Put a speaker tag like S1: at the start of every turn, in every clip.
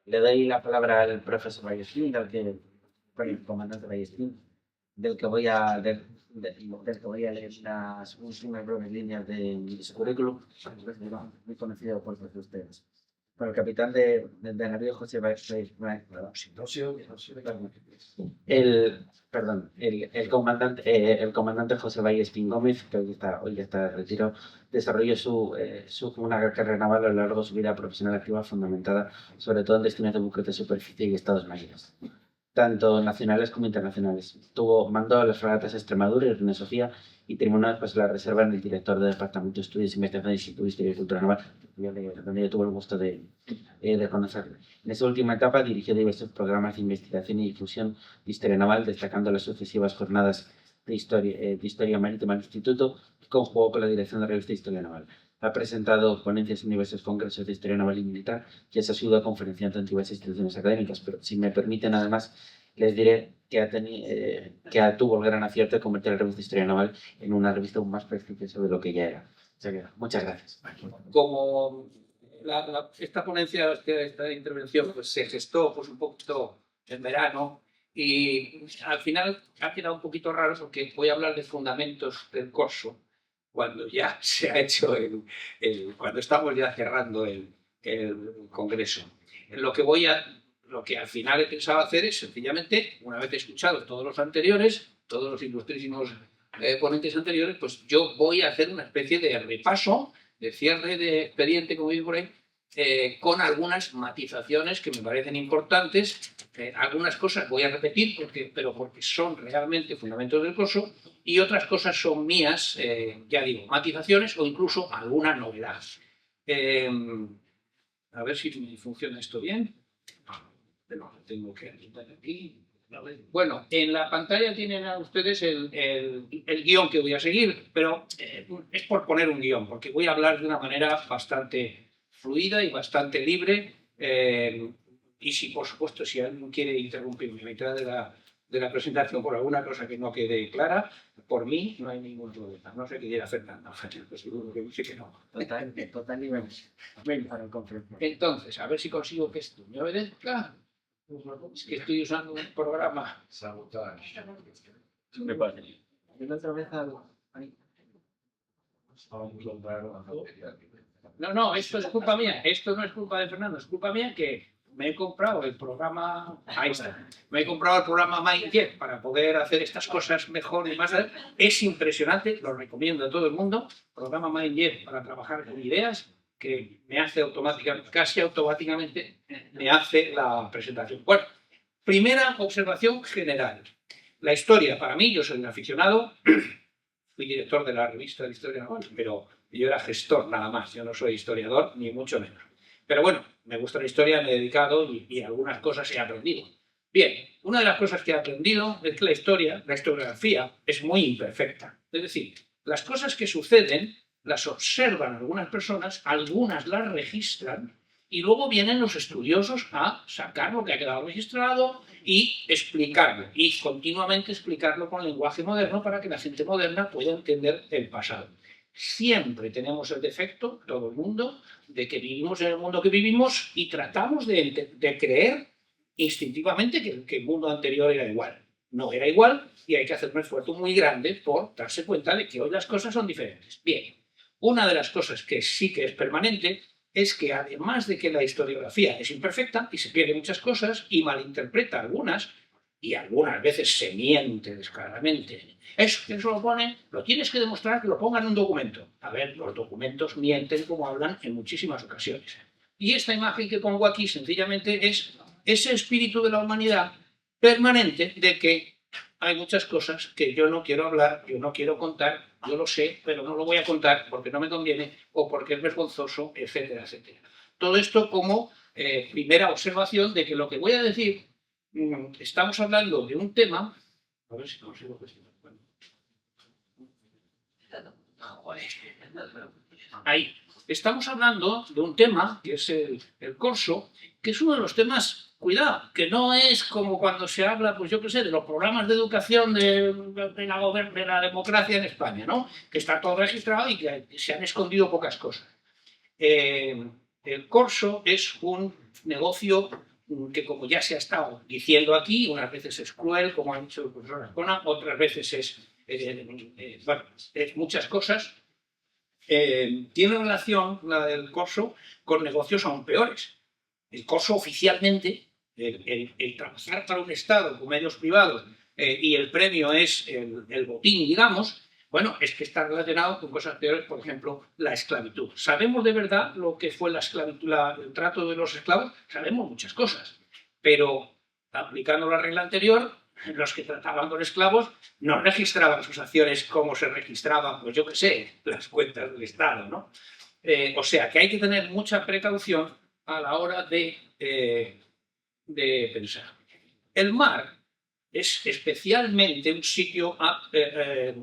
S1: Le doy la palabra al profesor Vallespín, el comandante Vallespín, del que voy a, del que voy a leer unas breves líneas de su currículum, muy conocido por todos ustedes. Bueno, el capitán de navío José Vallespín, el comandante José Vallespín Gómez, que hoy está en retiro, desarrolló una carrera naval a lo largo de su vida profesional activa fundamentada sobre todo en destinos de buques de superficie y estados marinos, tanto nacionales como internacionales. Mandó a las fragatas Extremadura y Reina Sofía y terminó después la reserva en el director del Departamento de Estudios, Investigaciones y Historia y Cultura Naval, donde yo tuve el gusto de conocerlo. En esa última etapa dirigió diversos programas de investigación y difusión de historia naval, destacando las sucesivas jornadas de historia marítima del Instituto, que conjugó con la dirección de la revista Historia Naval. Ha presentado ponencias en diversos congresos de historia naval y militar y ha sido conferenciante en diversas instituciones académicas, pero si me permiten, además, les diré que tuvo el gran acierto de convertir la revista Historia Naval en una revista aún más prestigiosa de lo que ya era. O sea que, muchas gracias.
S2: Como esta ponencia, esta intervención, pues se gestó pues un poquito en verano y al final ha quedado un poquito raro porque voy a hablar de fundamentos del corso cuando ya se ha hecho cuando estamos ya cerrando el congreso. Lo que al final he pensado hacer es sencillamente, una vez escuchado todos los anteriores, todos los ilustrísimos ponentes anteriores, pues yo voy a hacer una especie de repaso, de cierre de expediente, como digo por ahí, con algunas matizaciones que me parecen importantes. Algunas cosas voy a repetir, pero porque son realmente fundamentos del curso, y otras cosas son mías, ya digo, matizaciones o incluso alguna novedad. A ver si funciona esto bien. Tengo que apuntar aquí. Bueno, en la pantalla tienen a ustedes el guión que voy a seguir, pero es por poner un guión, porque voy a hablar de una manera bastante fluida y bastante libre. Y si, por supuesto, si alguien quiere interrumpirme a mitad de la presentación por alguna cosa que no quede clara, por mí no hay ningún problema. No sé qué quiere Fernando, pues seguro que dice que no.
S1: Totalmente. Ven para el conferencia.
S2: Entonces, a ver si consigo que esto me obedezca. Es que estoy usando un programa.
S3: Sabotage.
S1: Me parece. Otra vez ahí.
S2: No, esto es culpa mía. Esto no es culpa de Fernando, es culpa mía que me he comprado el programa. Ahí está. Me he comprado el programa Mindjet para poder hacer estas cosas mejor y más. Es impresionante, lo recomiendo a todo el mundo. Programa Mindjet para trabajar con ideas que me hace automáticamente, casi automáticamente, me hace la presentación. Bueno, primera observación general. La historia, para mí, yo soy un aficionado, fui director de la revista de Historia Naval, pero yo era gestor nada más, yo no soy historiador, ni mucho menos. Pero bueno, me gusta la historia, me he dedicado y algunas cosas he aprendido. Bien, una de las cosas que he aprendido es que la historiografía, es muy imperfecta. Es decir, las cosas que suceden las observan algunas personas, algunas las registran y luego vienen los estudiosos a sacar lo que ha quedado registrado y explicarlo, y continuamente explicarlo con lenguaje moderno para que la gente moderna pueda entender el pasado. Siempre tenemos el defecto, todo el mundo, de que vivimos en el mundo que vivimos y tratamos de creer instintivamente que el mundo anterior era igual. No era igual y hay que hacer un esfuerzo muy grande por darse cuenta de que hoy las cosas son diferentes. Bien, una de las cosas que sí que es permanente es que además de que la historiografía es imperfecta y se pierde muchas cosas y malinterpreta algunas, y algunas veces se miente descaradamente, eso lo pone, lo tienes que demostrar que lo ponga en un documento. A ver, los documentos mienten como hablan en muchísimas ocasiones. Y esta imagen que pongo aquí sencillamente es ese espíritu de la humanidad permanente de que hay muchas cosas que yo no quiero hablar, yo no quiero contar, yo lo sé, pero no lo voy a contar porque no me conviene o porque es vergonzoso, etcétera, etcétera. Todo esto como primera observación de que lo que voy a decir, estamos hablando de un tema. A ver si consigo que ahí. Estamos hablando de un tema que es el corso, que es uno de los temas, cuidado, que no es como cuando se habla, pues yo qué sé, de los programas de educación de la democracia en España, ¿no? Que está todo registrado y que se han escondido pocas cosas. El corso es un negocio que como ya se ha estado diciendo aquí, unas veces es cruel, como ha dicho el profesor Ascona, otras veces es muchas cosas, tiene relación la del corso con negocios aún peores. El corso oficialmente, el trabajar para un Estado con medios privados y el premio es el botín, digamos, bueno, es que está relacionado con cosas peores, por ejemplo, la esclavitud. ¿Sabemos de verdad lo que fue la esclavitud, el trato de los esclavos? Sabemos muchas cosas, pero aplicando la regla anterior, los que trataban con esclavos no registraban sus acciones como se registraban, pues yo qué sé, las cuentas del Estado, ¿no? O sea que hay que tener mucha precaución a la hora de pensar. El mar es especialmente un sitio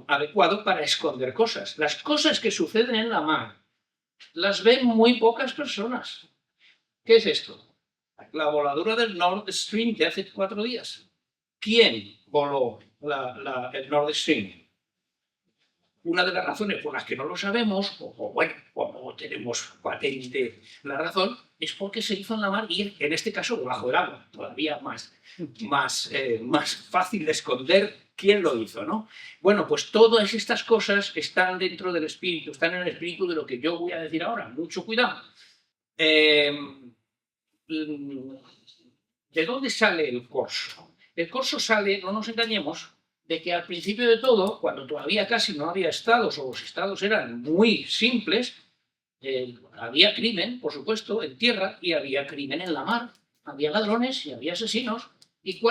S2: adecuado para esconder cosas. Las cosas que suceden en la mar las ven muy pocas personas. ¿Qué es esto? La voladura del Nord Stream de hace 4 días. ¿Quién voló el Nord Stream? Una de las razones por las que no lo sabemos, o bueno, como tenemos patente la razón, es porque se hizo en la mar y en este caso debajo del agua, todavía más fácil de esconder quién lo hizo, ¿no? Bueno, pues todas estas cosas están dentro del espíritu, están en el espíritu de lo que yo voy a decir ahora. Mucho cuidado. ¿De dónde sale el corso? El corso sale, no nos engañemos, de que al principio de todo, cuando todavía casi no había estados o los estados eran muy simples, había crimen, por supuesto, en tierra y había crimen en la mar. Había ladrones y había asesinos. ¿Y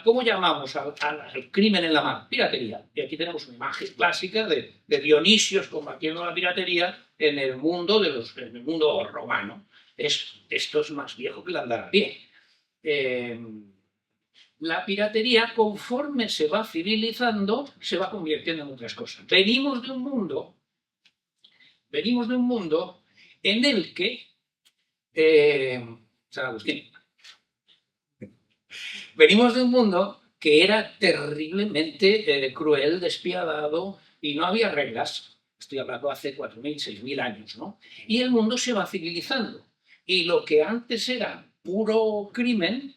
S2: cómo llamamos al crimen en la mar? Piratería. Y aquí tenemos una imagen clásica de Dionisios combatiendo la piratería en el mundo, en el mundo romano. Esto es más viejo que el andar a pie. La piratería, conforme se va civilizando, se va convirtiendo en otras cosas. Venimos de un mundo en el que San Agustín, venimos de un mundo que era terriblemente cruel, despiadado y no había reglas. Estoy hablando hace 4.000, 6.000 años, ¿no? Y el mundo se va civilizando. Y lo que antes era puro crimen,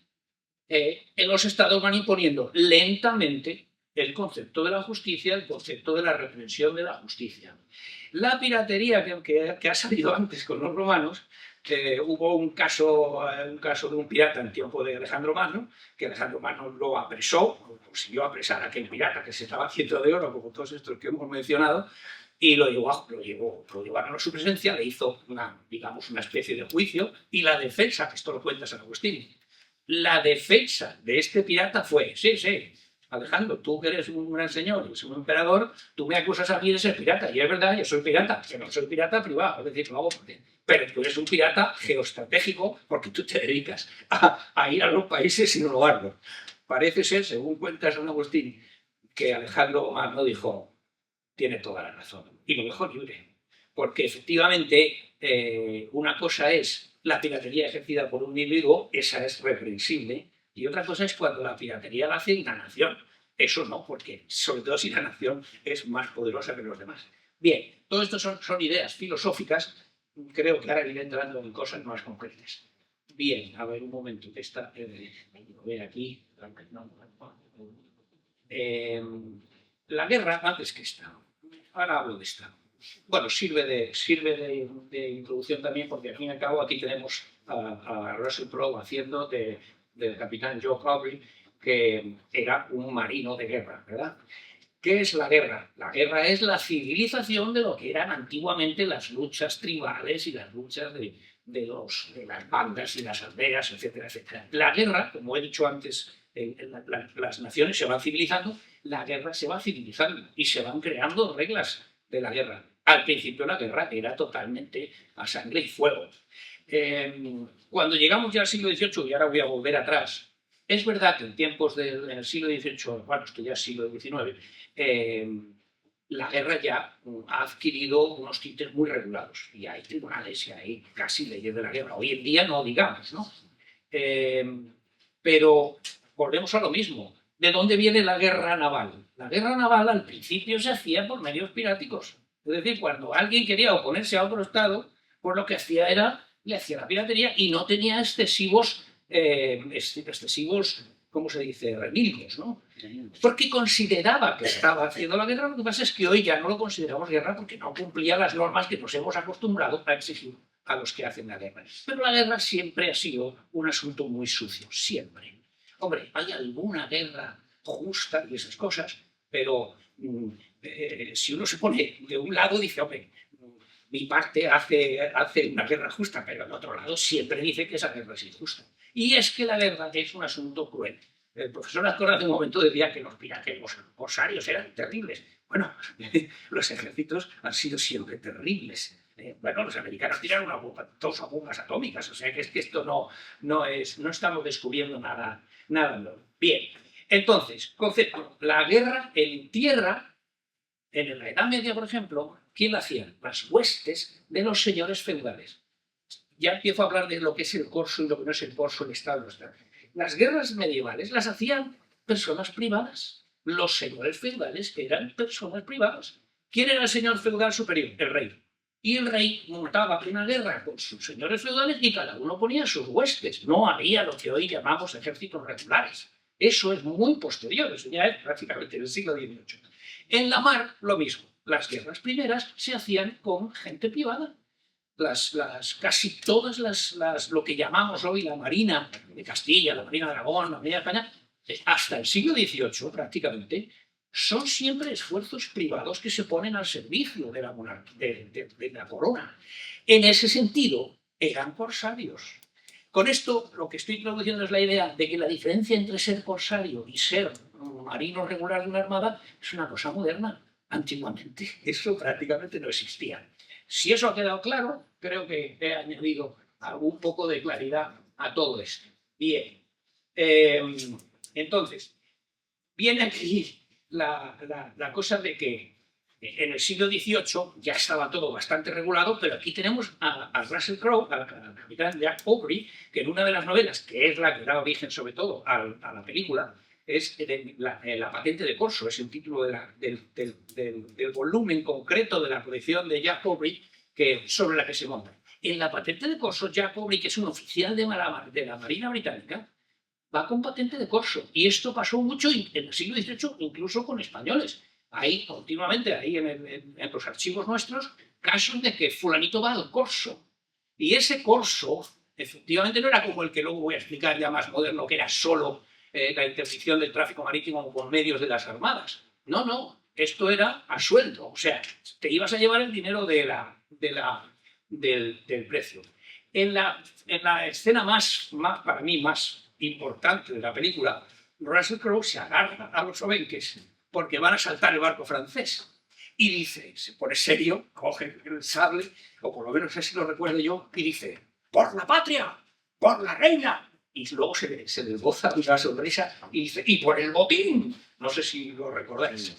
S2: en los estados van imponiendo lentamente el concepto de la justicia, el concepto de la reprensión de la justicia. La piratería que ha salido antes con los romanos, hubo un caso de un pirata en tiempo de Alejandro Magno, que Alejandro Magno lo apresó, consiguió apresar a aquel pirata que se estaba haciendo de oro, como todos estos que hemos mencionado, y lo llevaron a su presencia, le hizo una especie de juicio, y la defensa, que esto lo cuenta San Agustín, la defensa de este pirata fue, sí, Alejandro, tú que eres un gran señor, eres un emperador, tú me acusas a mí de ser pirata, y es verdad, yo soy pirata, que no soy pirata privado, es decir, lo hago por ti. Pero tú eres un pirata geoestratégico porque tú te dedicas a ir a los países y no robarlos. Parece ser, según cuenta San Agustín, que Alejandro Magno dijo, tiene toda la razón, y lo dejó libre. Porque efectivamente una cosa es la piratería ejercida por un individuo, esa es reprensible, y otra cosa es cuando la piratería la hace una nación. Eso no, porque sobre todo si la nación es más poderosa que los demás. Bien, todo esto son ideas filosóficas, creo que ahora iré entrando en cosas más concretas. Bien, a ver un momento, que está, lo ve aquí. La guerra, antes que esta, ahora hablo de esta. Bueno, sirve de introducción también, porque al fin y al cabo aquí tenemos a Russell Crowe haciendo del capitán Joe Cowley, que era un marino de guerra, ¿verdad? ¿Qué es la guerra? La guerra es la civilización de lo que eran antiguamente las luchas tribales y las luchas de las bandas y las aldeas, etcétera, etcétera. La guerra, como he dicho antes, las naciones se van civilizando, la guerra se va civilizando y se van creando reglas de la guerra. Al principio la guerra era totalmente a sangre y fuego. Cuando llegamos ya al siglo XVIII, y ahora voy a volver atrás, es verdad que en tiempos del siglo XVIII, bueno, esto ya es siglo XIX, la guerra ya ha adquirido unos tintes muy regulados, y hay tribunales y hay casi leyes de la guerra. Hoy en día no digamos, ¿no? Pero volvemos a lo mismo. ¿De dónde viene la guerra naval? La guerra naval al principio se hacía por medios piráticos. Es decir, cuando alguien quería oponerse a otro estado, pues lo que hacía era, le hacía la piratería y no tenía excesivos excesivos, ¿cómo se dice?, remilgos, ¿no? Porque consideraba que estaba haciendo la guerra. Lo que pasa es que hoy ya no lo consideramos guerra porque no cumplía las normas que nos hemos acostumbrado a exigir a los que hacen la guerra. Pero la guerra siempre ha sido un asunto muy sucio, siempre. Hombre, hay alguna guerra justa y esas cosas, pero si uno se pone de un lado, dice, hombre, mi parte hace una guerra justa, pero del otro lado siempre dice que esa guerra es injusta. Y es que la guerra es un asunto cruel. El profesor Azcón hace un momento decía que los piratas, los corsarios eran terribles. Bueno, los ejércitos han sido siempre terribles. Bueno, los americanos tiraron dos bombas atómicas, o sea que es que esto no estamos descubriendo nada nuevo. Bien, entonces, concepto, la guerra en tierra, en la Edad Media, por ejemplo, ¿quién la hacía? Las huestes de los señores feudales. Ya empiezo a hablar de lo que es el corso y lo que no es el corso, el Estado. Las guerras medievales las hacían personas privadas. Los señores feudales eran personas privadas. ¿Quién era el señor feudal superior? El rey. Y el rey montaba una guerra con sus señores feudales y cada uno ponía sus huestes. No había lo que hoy llamamos ejércitos regulares. Eso es muy posterior, eso ya es prácticamente del siglo XVIII. En la mar, lo mismo. Las guerras primeras se hacían con gente privada. Casi todas lo que llamamos hoy la Marina de Castilla, la Marina de Aragón, la Marina de España, hasta el siglo XVIII prácticamente, son siempre esfuerzos privados que se ponen al servicio de la corona. En ese sentido, eran corsarios. Con esto, lo que estoy traduciendo es la idea de que la diferencia entre ser corsario y ser marino regular de una armada es una cosa moderna. Antiguamente eso prácticamente no existía. Si eso ha quedado claro, creo que he añadido algún poco de claridad a todo esto. Bien. Entonces, viene aquí la cosa de que en el siglo XVIII ya estaba todo bastante regulado, pero aquí tenemos a Russell Crowe, al capitán Jack Aubrey, que en una de las novelas, que es la que da origen sobre todo a la película, es la patente de corso, es el título del volumen concreto de la colección de Jack Aubrey sobre la que se monta. En la patente de corso, Jack Aubrey, que es un oficial de la Marina Británica, va con patente de corso. Y esto pasó mucho en el siglo XVIII, incluso con españoles. Hay continuamente, ahí en los archivos nuestros, casos de que fulanito va al corso. Y ese corso, efectivamente, no era como el que luego voy a explicar ya más moderno, que era solo la interdicción del tráfico marítimo con medios de las armadas. No, no, esto era a sueldo. O sea, te ibas a llevar el dinero del precio. En la escena para mí, más importante de la película, Russell Crowe se agarra a los obenques porque van a saltar el barco francés. Y dice, se pone serio, coge el sable, o por lo menos así lo recuerdo yo, y dice, ¡por la patria! ¡Por la reina! Y luego se le goza una sonrisa y dice, ¡y por el botín! No sé si lo recordáis.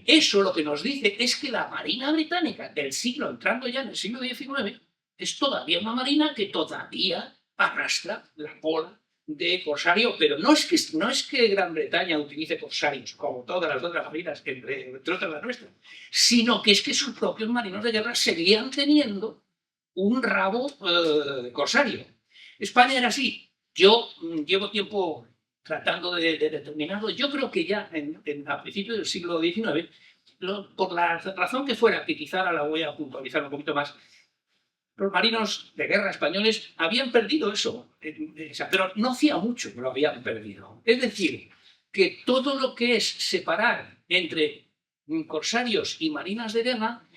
S2: Eso lo que nos dice es que la Marina Británica del siglo, entrando ya en el siglo XIX, es todavía una marina que todavía arrastra la cola de corsario, pero no es que Gran Bretaña utilice corsarios, como todas las otras marinas, entre otras las nuestras, sino que es que sus propios marinos de guerra seguían teniendo un rabo corsario. España era así. Yo llevo tiempo tratando de determinarlo. Yo creo que ya a principios del siglo XIX, por la razón que fuera, que quizá ahora la voy a puntualizar un poquito más, los marinos de guerra españoles habían perdido eso, pero no hacía mucho que lo habían perdido. Es decir, que todo lo que es separar entre corsarios y marinas de guerra,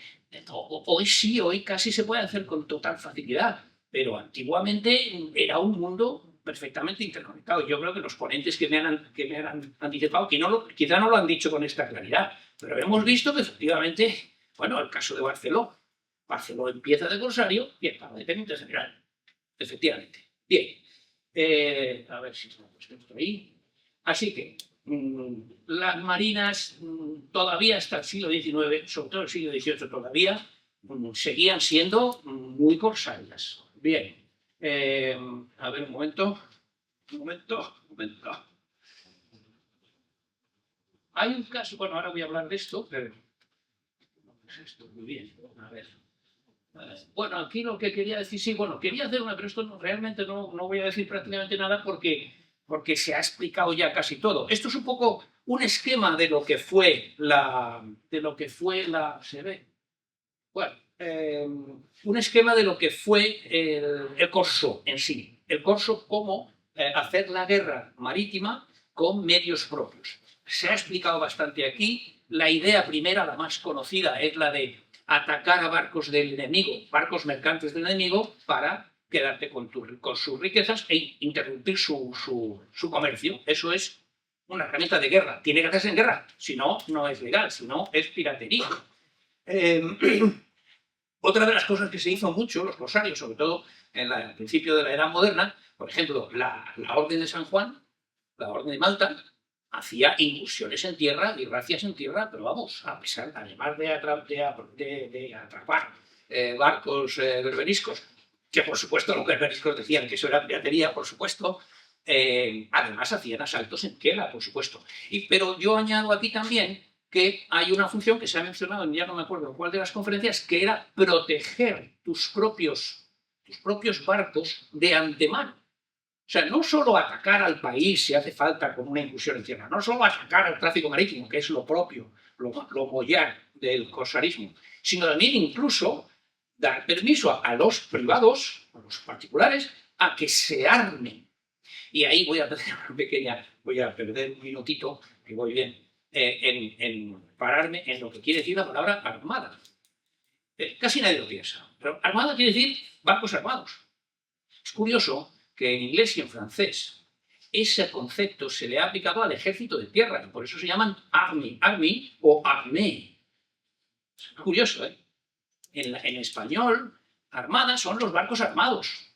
S2: hoy casi se puede hacer con total facilidad, pero antiguamente era un mundo perfectamente interconectado. Yo creo que los ponentes que me han anticipado, quizá no lo han dicho con esta claridad, pero hemos visto que efectivamente, bueno, el caso de Barceló empieza de corsario y acaba de teniente general. Efectivamente. Bien. A ver si estamos puesto ahí. Así que las marinas todavía hasta el siglo XIX, sobre todo el siglo XVIII todavía, seguían siendo muy corsarias. Bien. A ver, un momento. Hay un caso, bueno, ahora voy a hablar de esto, pero no es esto, muy bien. A ver. Bueno, aquí lo que quería decir, sí, bueno, quería hacer una, pero esto realmente no voy a decir prácticamente nada porque se ha explicado ya casi todo. Esto es un poco un esquema de lo que fue ¿se ve? Bueno, un esquema de lo que fue el corso en sí. El corso como hacer la guerra marítima con medios propios. Se ha explicado bastante aquí. La idea primera, la más conocida, es la de atacar a barcos del enemigo, barcos mercantes del enemigo, para quedarte con sus riquezas e interrumpir su comercio. Eso es una herramienta de guerra. Tiene que hacerse en guerra. Si no, no es legal. Si no, es piratería. Otra de las cosas que se hizo mucho, los corsarios, sobre todo al principio de la Edad Moderna, por ejemplo, la Orden de San Juan, la Orden de Malta, hacía incursiones en tierra y racias en tierra, pero vamos, a pesar, además de atrapar barcos berberiscos, que por supuesto los berberiscos decían que eso era piratería, por supuesto, además hacían asaltos en tierra, por supuesto. Pero yo añado aquí también que hay una función que se ha mencionado, ya no me acuerdo cuál de las conferencias, que era proteger tus propios barcos de antemano. O sea, no solo atacar al país si hace falta con una incursión en tierra, no solo atacar al tráfico marítimo, que es lo propio, lo mollar del corsarismo, sino también incluso dar permiso a los privados, a los particulares, a que se armen. Y ahí voy a perder un minutito, que voy bien, en pararme en lo que quiere decir la palabra armada. Casi nadie lo piensa, pero armada quiere decir barcos armados. Es curioso que en inglés y en francés ese concepto se le ha aplicado al ejército de tierra, y por eso se llaman army o armée. Es curioso, ¿eh? En español, armada son los barcos armados.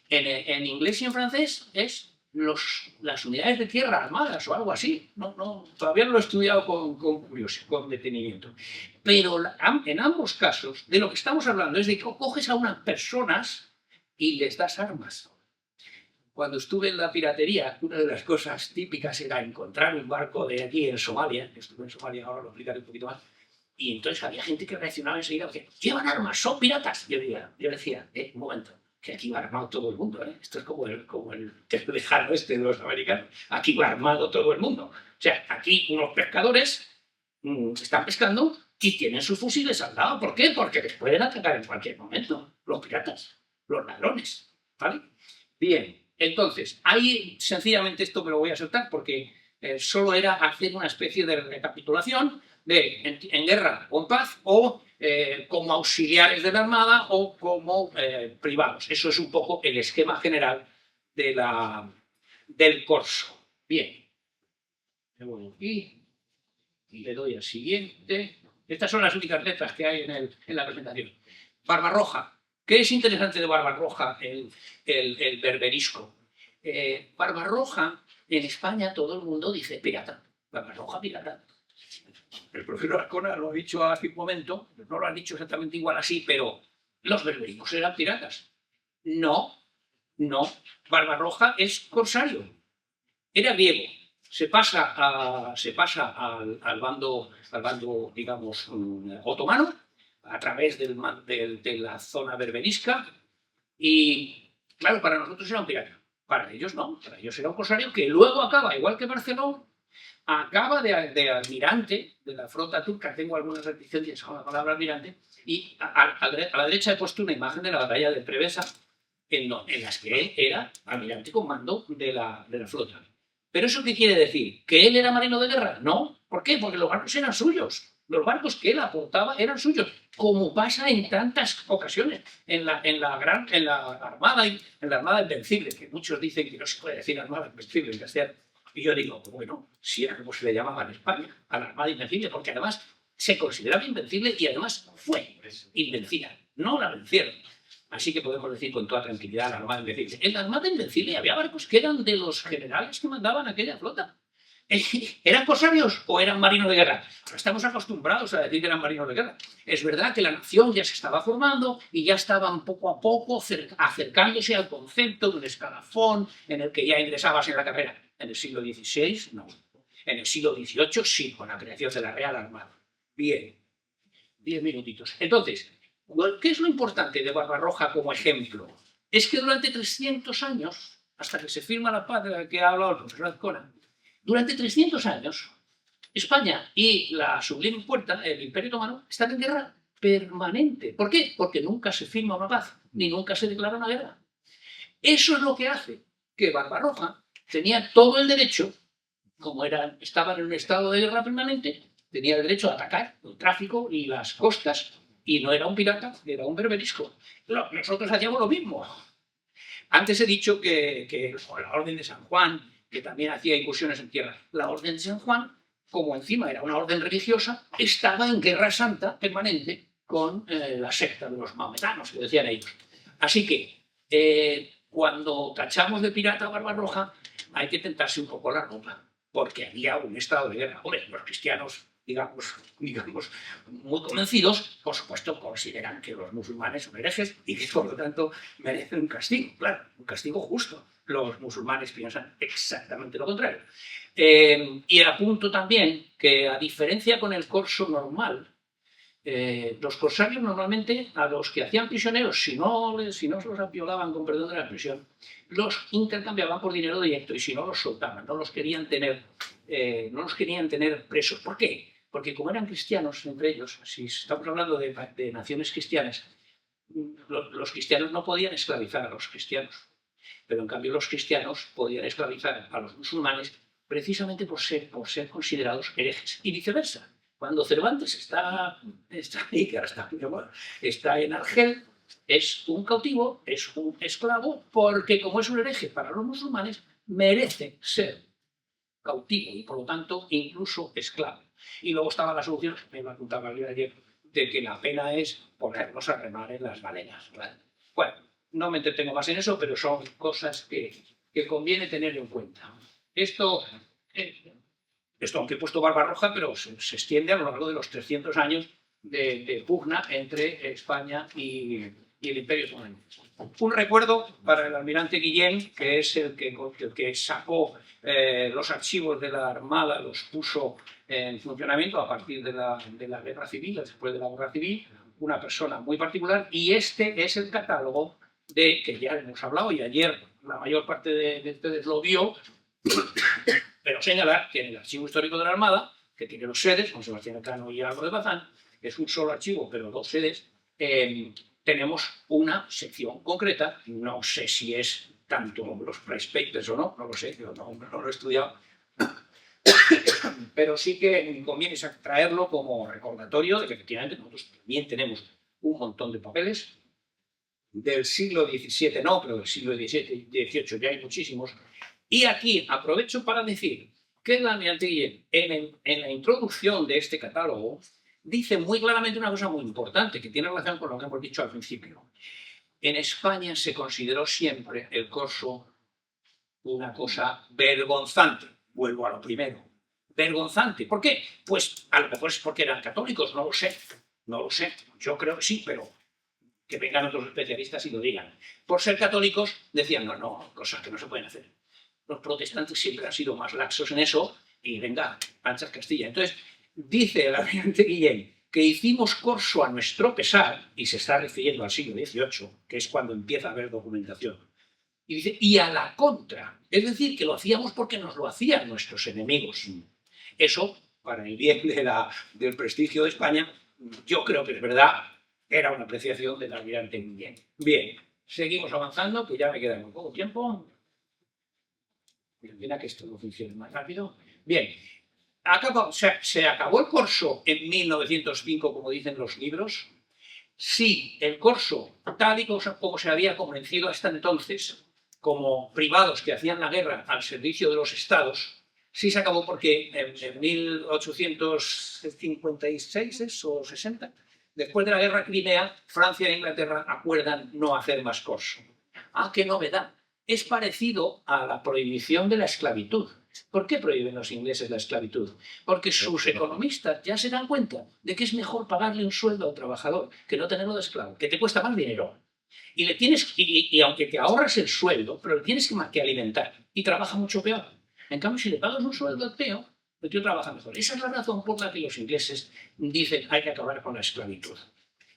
S2: En inglés y en francés es las unidades de tierra armadas o algo así. Todavía no lo he estudiado con detenimiento. Pero en ambos casos, de lo que estamos hablando es de que coges a unas personas y les das armas. Cuando estuve en la piratería, una de las cosas típicas era encontrar un barco de aquí en Somalia, estuve en Somalia, ahora lo explicaré un poquito más, y entonces había gente que reaccionaba enseguida, porque llevan armas, son piratas. Yo decía, un momento, que aquí va armado todo el mundo, ¿eh? Esto es como el lejano este de los americanos. Aquí va armado todo el mundo. O sea, aquí unos pescadores están pescando y tienen sus fusiles al lado. ¿Por qué? Porque les pueden atacar en cualquier momento. Los piratas, los ladrones, ¿vale? Bien, entonces, ahí sencillamente esto me lo voy a saltar porque solo era hacer una especie de recapitulación de en guerra o en paz o como auxiliares de la Armada o como privados. Eso es un poco el esquema general del corso. Bien. Me voy aquí y le doy al siguiente. Estas son las únicas letras que hay en la presentación. Barbarroja. ¿Qué es interesante de Barbarroja, el berberisco? Barbarroja, en España todo el mundo dice pirata. Barbarroja, pirata. El profesor Ascona lo ha dicho hace un momento, no lo ha dicho exactamente igual así, pero los berbericos eran piratas. No. Barbarroja es corsario. Era griego. Se pasa al bando, digamos, otomano, a través de la zona berberisca, y claro, para nosotros era un pirata. Para ellos no, para ellos era un corsario que luego acaba, igual que Barcelona, acaba de almirante de la flota turca. Tengo algunas reticencias con la palabra almirante, y a la derecha he puesto una imagen de la batalla de Preveza, en las que él era almirante con mando de la flota. ¿Pero eso qué quiere decir? ¿Que él era marino de guerra? No. ¿Por qué? Porque los barcos eran suyos. Los barcos que él aportaba eran suyos, como pasa en tantas ocasiones en la Armada Invencible, que muchos dicen que no se puede decir Armada Invencible en castellano. Y yo digo, bueno, si era como se le llamaba en España, a la Armada Invencible, porque además se consideraba invencible y además fue invencida. No la vencieron. Así que podemos decir con toda tranquilidad la Armada Invencible. En la Armada Invencible había barcos que eran de los generales que mandaban aquella flota. ¿Eran corsarios o eran marinos de guerra? Ahora estamos acostumbrados a decir que eran marinos de guerra. Es verdad que la nación ya se estaba formando y ya estaban poco a poco acercándose al concepto de un escalafón en el que ya ingresabas en la carrera. En el siglo XVI, no. En el siglo XVIII, sí, con la creación de la Real Armada. Bien. 10 minutitos. Entonces, ¿Qué es lo importante de Barbarroja como ejemplo? Es que durante 300 años, hasta que se firma la paz de la que ha hablado el profesor Azcona, durante 300 años, España y la Sublime Puerta, el Imperio Otomano, están en guerra permanente. ¿Por qué? Porque nunca se firma una paz, ni nunca se declara una guerra. Eso es lo que hace que Barbarroja tenía todo el derecho, como estaban en un estado de guerra permanente, tenía el derecho a atacar el tráfico y las costas, y no era un pirata, era un berberisco. Nosotros hacíamos lo mismo. Antes he dicho que la Orden de San Juan, que también hacía incursiones en tierra, la Orden de San Juan, como encima era una orden religiosa, estaba en guerra santa permanente con la secta de los maometanos, que decían ellos. Así que cuando tachamos de pirata a Barbarroja, hay que tentarse un poco la ropa, porque había un estado de guerra. Hombre, los cristianos, digamos, muy convencidos, por supuesto, consideran que los musulmanes son herejes y que, por lo tanto, merecen un castigo, claro, un castigo justo. Los musulmanes piensan exactamente lo contrario. Y apunto también que, a diferencia con el corso normal, los corsarios normalmente a los que hacían prisioneros, si no se los violaban con perdón de la expresión, los intercambiaban por dinero directo y si no los soltaban, no los querían tener presos. ¿Por qué? Porque como eran cristianos entre ellos, si estamos hablando de naciones cristianas, los cristianos no podían esclavizar a los cristianos, pero en cambio los cristianos podían esclavizar a los musulmanes precisamente por ser considerados herejes y viceversa. Cuando Cervantes está en Argel, es un cautivo, es un esclavo, porque como es un hereje para los musulmanes, merece ser cautivo y por lo tanto incluso esclavo. Y luego estaba la solución, me lo apuntaba ayer, de que la pena es ponernos a remar en las balenas. Bueno, no me entretengo más en eso, pero son cosas que conviene tener en cuenta. Esto, aunque he puesto Barbarroja, pero se extiende a lo largo de los 300 años de pugna entre España y el Imperio Otomano. Un recuerdo para el almirante Guillén, que es el que sacó los archivos de la Armada, los puso en funcionamiento a partir de la Guerra Civil, después de la Guerra Civil, una persona muy particular, y este es el catálogo que ya hemos hablado, y ayer la mayor parte de ustedes lo vio, pero señalar que en el Archivo Histórico de la Armada, que tiene dos sedes, con Sebastián Elcano y Álvaro de Bazán, es un solo archivo, pero dos sedes, tenemos una sección concreta, no sé si es tanto los price papers o no lo sé, yo no lo he estudiado, pero sí que conviene traerlo como recordatorio de que efectivamente nosotros también tenemos un montón de papeles del siglo XVII, no, pero del siglo XVIII ya hay muchísimos. Y aquí aprovecho para decir que el almirante Guillén, en la introducción de este catálogo, dice muy claramente una cosa muy importante que tiene relación con lo que hemos dicho al principio. En España se consideró siempre el corso una cosa vergonzante. Vuelvo a lo primero. Vergonzante. ¿Por qué? Pues a lo mejor es porque eran católicos, no lo sé. No lo sé. Yo creo que sí, pero que vengan otros especialistas y lo digan. Por ser católicos decían, no, cosas que no se pueden hacer. Los protestantes siempre han sido más laxos en eso y venga, anchas Castilla. Entonces, dice el almirante Guillén que hicimos corso a nuestro pesar, y se está refiriendo al siglo XVIII, que es cuando empieza a haber documentación, y dice, y a la contra, es decir, que lo hacíamos porque nos lo hacían nuestros enemigos. Eso, para el bien del prestigio de España, yo creo que es verdad, era una apreciación del almirante Guillén. Bien, seguimos avanzando, que ya me queda muy poco tiempo. Mira que esto no funcione más rápido. Bien, se acabó el corso en 1905, como dicen los libros. Sí, el corso, tal y como se había convencido hasta entonces, como privados que hacían la guerra al servicio de los estados, sí se acabó porque en 1856 o 60, después de la guerra Crimea, Francia e Inglaterra acuerdan no hacer más corso. ¡Ah, qué novedad! Es parecido a la prohibición de la esclavitud. ¿Por qué prohíben los ingleses la esclavitud? Porque sus economistas ya se dan cuenta de que es mejor pagarle un sueldo al trabajador que no tenerlo de esclavo, que te cuesta más dinero. Y aunque te ahorras el sueldo, pero le tienes que alimentar y trabaja mucho peor. En cambio, si le pagas un sueldo al peo, el tío trabaja mejor. Esa es la razón por la que los ingleses dicen hay que acabar con la esclavitud.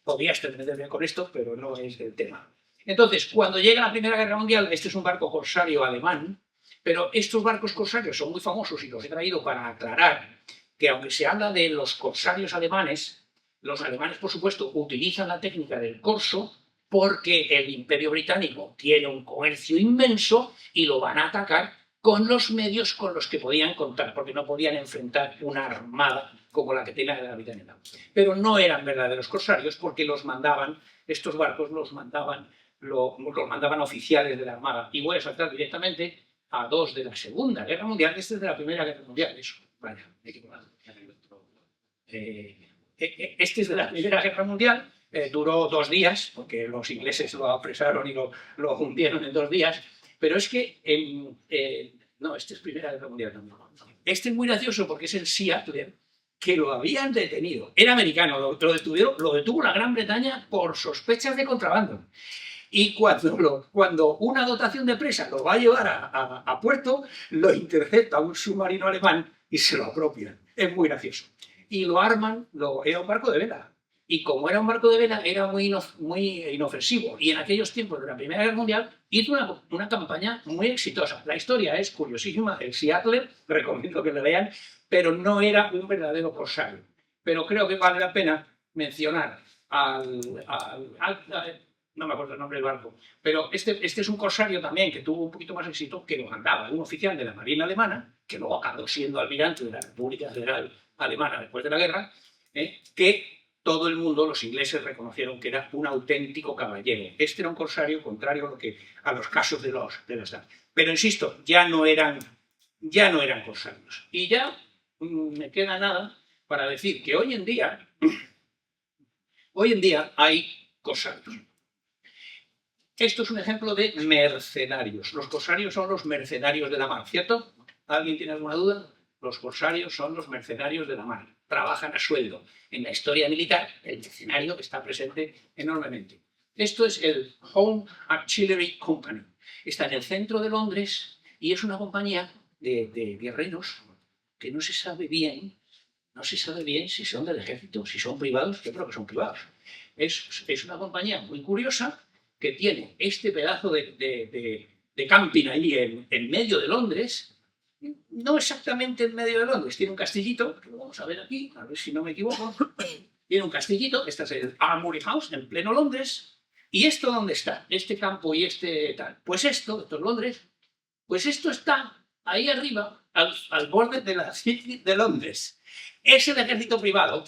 S2: podría extenderme con esto, pero no es el tema. Entonces, cuando llega la Primera Guerra Mundial, este es un barco corsario alemán, pero estos barcos corsarios son muy famosos y los he traído para aclarar que aunque se habla de los corsarios alemanes, los alemanes, por supuesto, utilizan la técnica del corso porque el Imperio Británico tiene un comercio inmenso y lo van a atacar con los medios con los que podían contar, porque no podían enfrentar una armada como la que tenía la británica. Pero no eran verdaderos corsarios porque los mandaban, estos barcos los mandaban oficiales de la Armada. Y voy a saltar directamente a dos de la Segunda Guerra Mundial. Este es de la Primera Guerra Mundial, eso. Vaya, me he equivocado. Este es de la Primera Guerra Mundial. Duró 2 días, porque los ingleses lo apresaron y lo hundieron en 2 días. Pero es que, no, este es Primera Guerra Mundial. No. Este es muy gracioso porque es el Seattle, que lo habían detenido. Era americano, lo detuvo la Gran Bretaña por sospechas de contrabando. Y cuando una dotación de presa lo va a llevar a puerto, lo intercepta un submarino alemán y se lo apropian. Es muy gracioso. Y lo arman, era un barco de vela. Y como era un barco de vela, era muy inofensivo. Y en aquellos tiempos de la Primera Guerra Mundial hizo una campaña muy exitosa. La historia es curiosísima. El Seattle, recomiendo que lo lean, pero no era un verdadero corsario. Pero creo que vale la pena mencionar no me acuerdo el nombre del barco, pero este es un corsario también que tuvo un poquito más éxito, que lo mandaba un oficial de la Marina Alemana, que luego acabó siendo almirante de la República Federal Alemana después de la guerra, que todo el mundo, los ingleses, reconocieron que era un auténtico caballero. Este era un corsario contrario a los casos de las. Pero insisto, ya no eran corsarios. Y ya me queda nada para decir que hoy en día hay corsarios. Esto es un ejemplo de mercenarios. Los corsarios son los mercenarios de la mar, ¿cierto? ¿Alguien tiene alguna duda? Los corsarios son los mercenarios de la mar. Trabajan a sueldo. En la historia militar, el mercenario está presente enormemente. Esto es el Home Artillery Company. Está en el centro de Londres y es una compañía de guerreros que no se sabe bien si son del ejército, si son privados. Yo creo que son privados. Es una compañía muy curiosa que tiene este pedazo de camping ahí en medio de Londres, no exactamente en medio de Londres, tiene un castillito, que lo vamos a ver aquí, a ver si no me equivoco, tiene un castillito, este es el Armory House, en pleno Londres, ¿y esto dónde está? Este campo y este tal. Pues esto es Londres, pues esto está ahí arriba, al borde de la City de Londres. Es el ejército privado,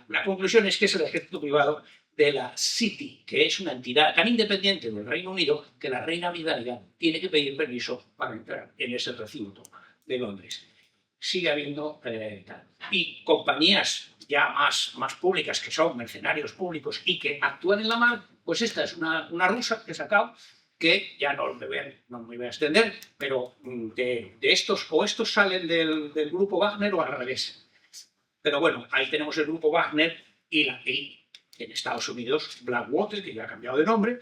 S2: la conclusión es que es el ejército privado de la City, que es una entidad tan independiente del Reino Unido que la reina británica tiene que pedir permiso para entrar en ese recinto de Londres. Sigue habiendo y compañías ya más públicas, que son mercenarios públicos y que actúan en la mar, pues esta es una rusa que he sacado, que ya no me voy a extender, pero de estos salen del grupo Wagner o al revés. Pero bueno, ahí tenemos el grupo Wagner y en Estados Unidos, Blackwater, que ya ha cambiado de nombre.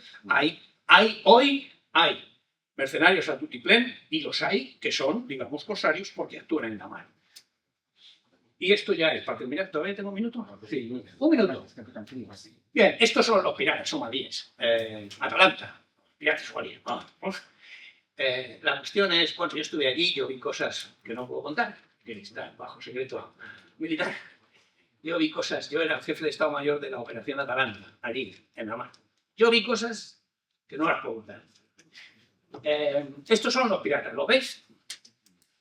S2: Hoy hay mercenarios a tutiplén y los hay que son, digamos, corsarios porque actúan en la mar. Y esto ya es para terminar. ¿Todavía tengo un minuto? Sí, un minuto. Bien, estos son los piratas somalíes. Atalanta, piratas somalíes. La cuestión es, cuando yo estuve allí, yo vi cosas que no puedo contar, que están bajo secreto militar. Yo vi cosas, yo era jefe de Estado Mayor de la Operación Atalanta, allí, en la mar. Yo vi cosas que no las puedo contar. Estos son los piratas, ¿lo ves?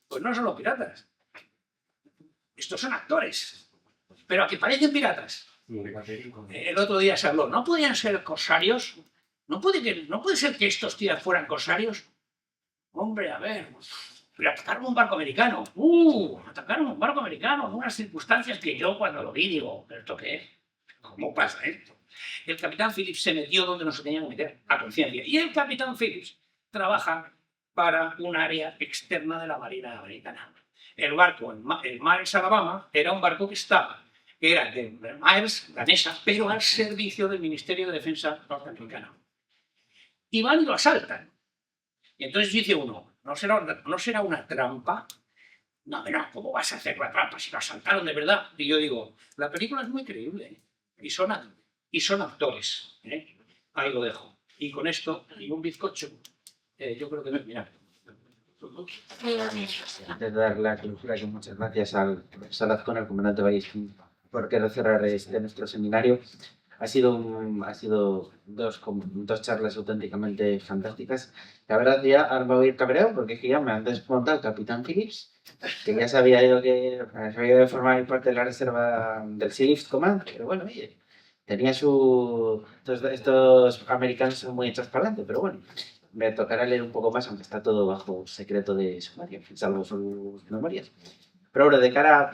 S2: Pues no son los piratas. Estos son actores, pero a que parecen piratas. El otro día se habló, ¿no podían ser corsarios? ¿No puede ser que estos tías fueran corsarios? Hombre, a ver, pero atacaron un barco americano. Atacaron un barco americano en unas circunstancias que yo cuando lo vi digo, ¿pero esto qué es? ¿Cómo pasa esto? El capitán Phillips se metió donde no se tenía que meter, a conciencia. Y el capitán Phillips trabaja para un área externa de la Marina Americana. El barco, el Miles Alabama, era un barco que era de Miles, danesa, pero al servicio del Ministerio de Defensa norteamericano. Y van y lo asaltan. Y entonces dice uno, ¿no será una trampa? No, ¿cómo vas a hacer la trampa si lo asaltaron de verdad? Y yo digo, la película es muy creíble y son y son actores. Ahí lo dejo. Y con esto, y un bizcocho, yo creo que terminar.
S1: Antes de dar la clausura, que muchas gracias al profesor Azcón, al comandante Vallespín, por querer cerrar nuestro seminario. Ha sido dos charlas auténticamente fantásticas. La verdad, ya ahora me voy a ir cabreado porque es que ya me han desmontado el Capitán Phillips, que ya sabía yo que había formado parte de la reserva del Sea Lift Command, pero bueno, oye, tenía su... Estos americanos son muy hechos para adelante, pero bueno, me tocará leer un poco más, aunque está todo bajo secreto de sumario, salvo sus memorias. Pero bueno, de cara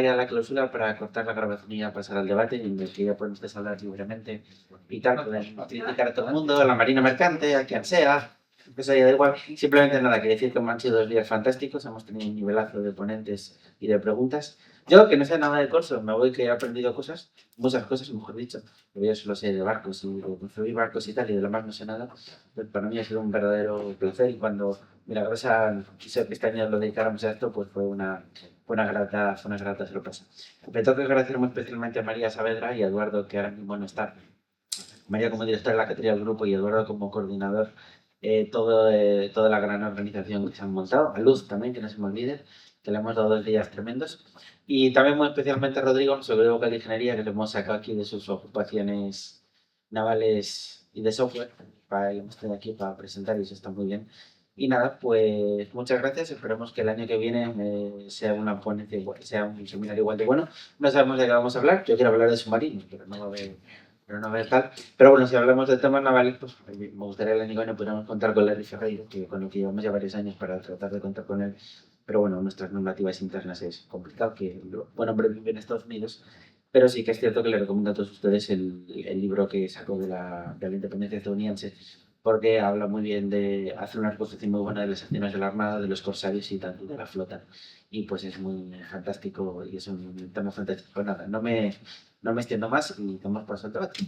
S1: ya a la clausura, para cortar la grabación y ya pasar al debate, en el que ya pueden ustedes hablar libremente y tal, pueden criticar a todo el mundo, a la marina mercante, a quien sea, eso ya da igual. Simplemente nada, quería decir que han sido 2 días fantásticos, hemos tenido un nivelazo de ponentes y de preguntas. Yo, que no sé nada de corso, me voy que he aprendido cosas, muchas cosas, mejor dicho, pero yo solo sé de barcos y de construir barcos y tal, y de lo más no sé nada. Pues para mí ha sido un verdadero placer y cuando Milagrosa quiso que este año lo dedicáramos a esto, pues fue una grata sorpresa. Me toca agradecer muy especialmente a María Saavedra y a Eduardo, que ahora mismo no está. María como directora de la cátedra del grupo y Eduardo como coordinador, toda la gran organización que se han montado. A Luz también, que no se me olvide, que le hemos dado 2 días tremendos. Y también muy especialmente a Rodrigo, nuestro grupo vocal de ingeniería, que le hemos sacado aquí de sus ocupaciones navales y de software, para que hemos tenido aquí para presentar y eso está muy bien. Y nada, pues muchas gracias. Esperemos que el año que viene sea una ponencia sea un seminario igual de bueno. No sabemos de qué vamos a hablar. Yo quiero hablar de submarinos, pero no va a haber tal. Pero bueno, si hablamos de temas navales, pues me gustaría el año que viene podamos contar con Larry Ferreiro, con lo que llevamos ya varios años para tratar de contar con él. Pero bueno, nuestras normativas internas es complicado, que buen hombre vive en Estados Unidos. Pero sí que es cierto que le recomiendo a todos ustedes el libro que sacó de la independencia estadounidense, porque habla muy bien hace una exposición muy buena de las acciones de la Armada, de los corsarios y tanto de la flota. Y pues es muy fantástico y es un tema fantástico. Pues nada, no me extiendo más y damos paso al debate.